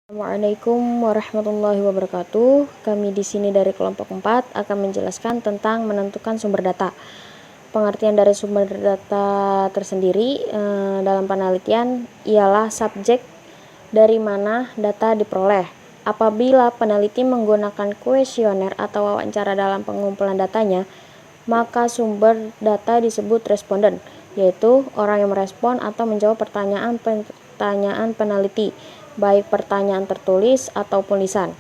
Assalamualaikum warahmatullahi wabarakatuh. Kami di sini dari kelompok 4 akan menjelaskan tentang menentukan sumber data. Pengertian dari sumber data tersendiri dalam penelitian ialah subjek dari mana data diperoleh. Apabila peneliti menggunakan kuesioner atau wawancara dalam pengumpulan datanya, maka sumber data disebut responden, yaitu orang yang merespon atau menjawab pertanyaan peneliti, baik pertanyaan tertulis ataupun lisan.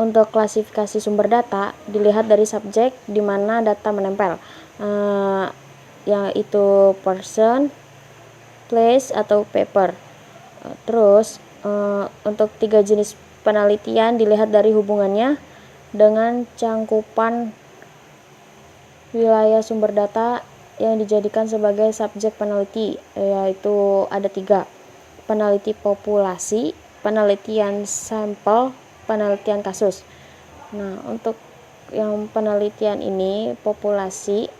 Untuk klasifikasi sumber data dilihat dari subjek di mana data menempel, yaitu person, place, atau paper. Terus untuk 3 jenis penelitian dilihat dari hubungannya dengan cangkupan wilayah sumber data yang dijadikan sebagai subjek peneliti, yaitu ada 3: peneliti populasi, penelitian sampel, penelitian kasus. Nah, untuk yang penelitian ini populasi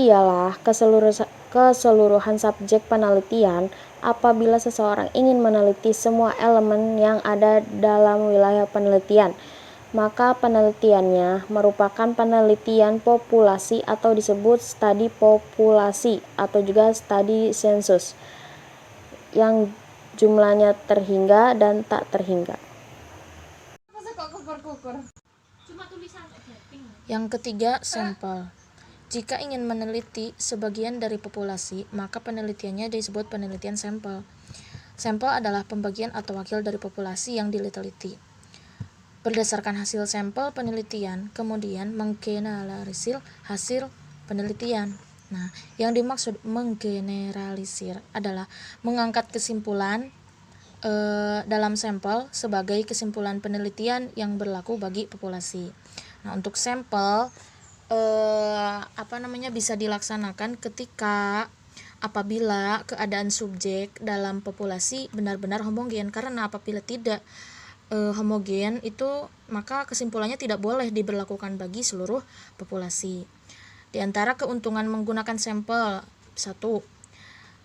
ialah keseluruhan subjek penelitian apabila seseorang ingin meneliti semua elemen yang ada dalam wilayah penelitian. Maka penelitiannya merupakan penelitian populasi atau disebut studi populasi atau juga studi sensus yang jumlahnya terhingga dan tak terhingga. Yang ketiga, sampel. Jika ingin meneliti sebagian dari populasi, maka penelitiannya disebut penelitian sampel. Sampel adalah pembagian atau wakil dari populasi yang diteliti. Berdasarkan hasil sampel penelitian, kemudian menggeneralisir hasil penelitian. Nah, yang dimaksud menggeneralisir adalah mengangkat kesimpulan dalam sampel sebagai kesimpulan penelitian yang berlaku bagi populasi. Nah, untuk sampel bisa dilaksanakan ketika apabila keadaan subjek dalam populasi benar-benar homogen, karena apabila tidak homogen itu maka kesimpulannya tidak boleh diberlakukan bagi seluruh populasi. Di antara keuntungan menggunakan sampel: 1.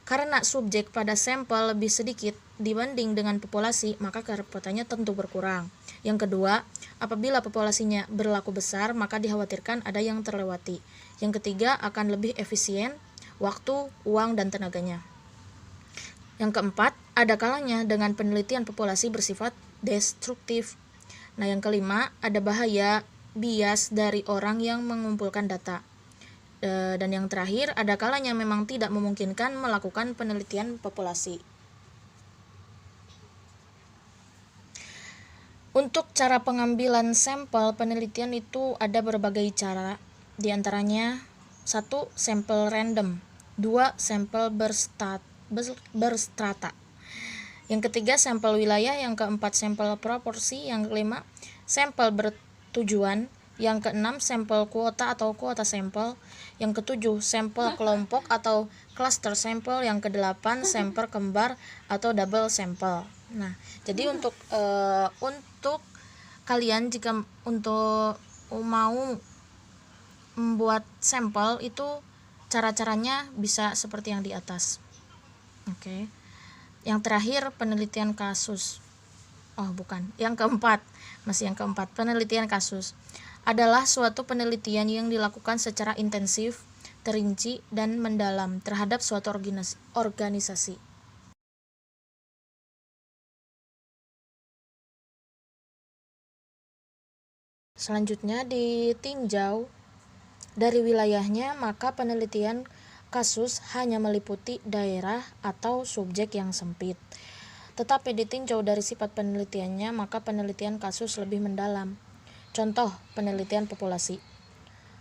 Karena subjek pada sampel lebih sedikit dibanding dengan populasi, maka kerepotannya tentu berkurang. Yang kedua, apabila populasinya berlaku besar, maka dikhawatirkan ada yang terlewati. Yang ketiga, akan lebih efisien waktu, uang, dan tenaganya. Yang keempat, ada kalanya dengan penelitian populasi bersifat destruktif. Nah, yang kelima, ada bahaya bias dari orang yang mengumpulkan data. Dan yang terakhir, ada kalanya memang tidak memungkinkan melakukan penelitian populasi. Untuk cara pengambilan sampel penelitian itu ada berbagai cara. Di antaranya 1. Sampel random, 2. Sampel berstrata, yang ketiga sampel wilayah, yang keempat sampel proporsi, yang kelima sampel bertujuan, yang keenam sampel kuota atau kuota sampel, yang ketujuh sampel kelompok atau cluster sampel, yang kedelapan sampel kembar atau double sampel. Nah, jadi untuk kalian jika untuk mau membuat sampel itu cara-caranya bisa seperti yang di atas. Oke. Yang terakhir penelitian kasus. Yang keempat, penelitian kasus adalah suatu penelitian yang dilakukan secara intensif, terinci, dan mendalam terhadap suatu organisasi. Selanjutnya ditinjau dari wilayahnya, maka penelitian kasus hanya meliputi daerah atau subjek yang sempit. Tetapi ditinjau dari sifat penelitiannya, maka penelitian kasus lebih mendalam. Contoh penelitian populasi.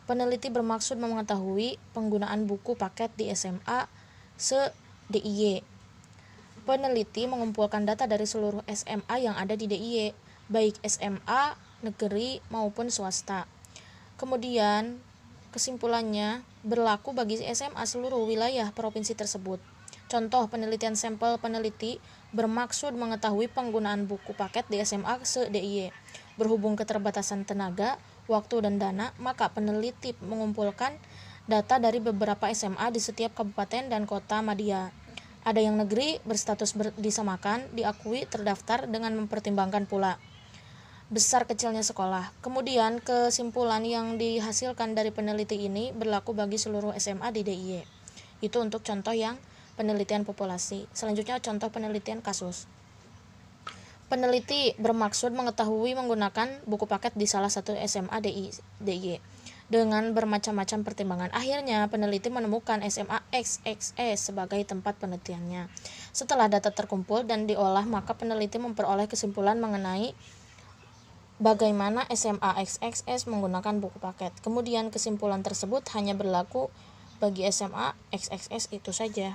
Peneliti bermaksud mengetahui penggunaan buku paket di SMA se-DIY. Peneliti mengumpulkan data dari seluruh SMA yang ada di DIY, baik SMA, negeri, maupun swasta. Kemudian kesimpulannya berlaku bagi SMA seluruh wilayah provinsi tersebut. Contoh penelitian sampel peneliti bermaksud mengetahui penggunaan buku paket di SMA se-DIY. Berhubung keterbatasan tenaga, waktu, dan dana, maka peneliti mengumpulkan data dari beberapa SMA di setiap kabupaten dan kota madya. Ada yang negeri berstatus disamakan, diakui, terdaftar dengan mempertimbangkan pula besar kecilnya sekolah. Kemudian kesimpulan yang dihasilkan dari peneliti ini berlaku bagi seluruh SMA di DIY. Itu untuk contoh yang penelitian populasi. Selanjutnya contoh penelitian kasus. Peneliti bermaksud mengetahui menggunakan buku paket di salah satu SMA DIY dengan bermacam-macam pertimbangan. Akhirnya peneliti menemukan SMA XXS sebagai tempat penelitiannya. Setelah data terkumpul dan diolah, maka peneliti memperoleh kesimpulan mengenai bagaimana SMA XXS menggunakan buku paket. Kemudian kesimpulan tersebut hanya berlaku bagi SMA XXS itu saja.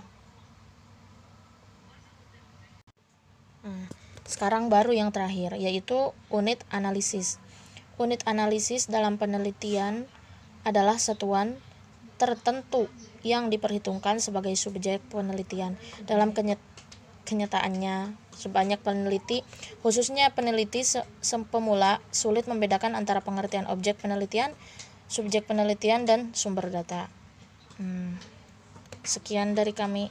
Sekarang baru yang terakhir, yaitu unit analisis. Unit analisis dalam penelitian adalah satuan tertentu yang diperhitungkan sebagai subjek penelitian. Dalam kenyataannya, sebanyak peneliti, khususnya peneliti pemula, sulit membedakan antara pengertian objek penelitian, subjek penelitian, dan sumber data. Sekian dari kami.